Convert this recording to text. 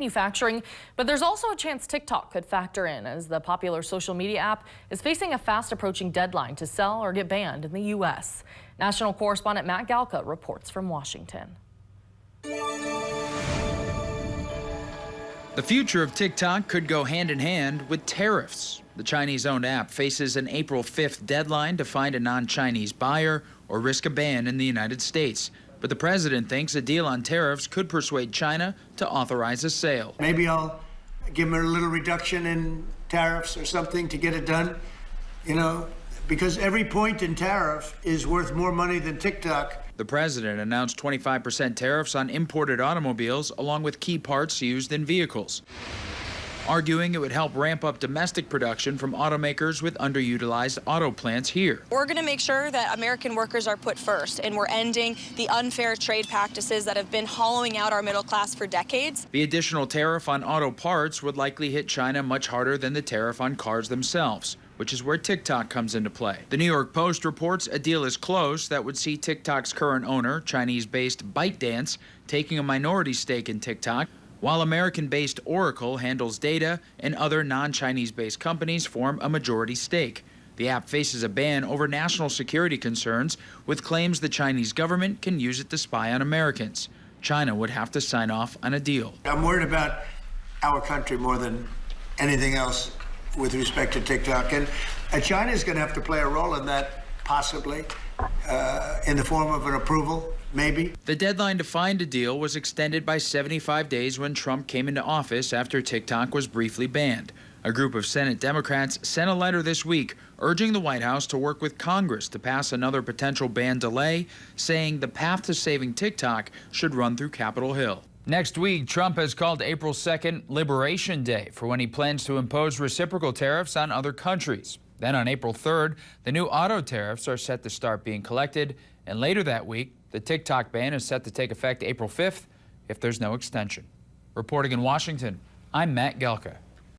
manufacturing, but there's also a chance TikTok could factor in, as the popular social media app is facing a fast approaching deadline to sell or get banned in the U.S. National correspondent Matt Galka reports from Washington. The future of TikTok could go hand in hand with tariffs. The Chinese-owned app faces an April 5th deadline to find a non-Chinese buyer or risk a ban in the United States. But the president thinks a deal on tariffs could persuade China to authorize a sale. Maybe I'll give them a little reduction in tariffs or something to get it done, because every point in tariff is worth more money than TikTok. The president announced 25% tariffs on imported automobiles along with key parts used in vehicles, arguing it would help ramp up domestic production from automakers with underutilized auto plants here. We're going to make sure that American workers are put first, and we're ending the unfair trade practices that have been hollowing out our middle class for decades. The additional tariff on auto parts would likely hit China much harder than the tariff on cars themselves, which is where TikTok comes into play. The New York Post reports a deal is close that would see TikTok's current owner, Chinese-based ByteDance, taking a minority stake in TikTok, while American-based Oracle handles data and other non-Chinese-based companies form a majority stake. The app faces a ban over national security concerns, with claims the Chinese government can use it to spy on Americans. China would have to sign off on a deal. I'm worried about our country more than anything else with respect to TikTok. And China is going to have to play a role in that, possibly, in the form of an approval. Maybe. The deadline to find a deal was extended by 75 days when Trump came into office after TikTok was briefly banned. A group of Senate Democrats sent a letter this week urging the White House to work with Congress to pass another potential ban delay, saying the path to saving TikTok should run through Capitol Hill. Next week, Trump has called April 2nd Liberation Day for when he plans to impose reciprocal tariffs on other countries. Then on April 3rd, the new auto tariffs are set to start being collected, and later that week, the TikTok ban is set to take effect April 5th if there's no extension. Reporting in Washington, I'm Matt Galka.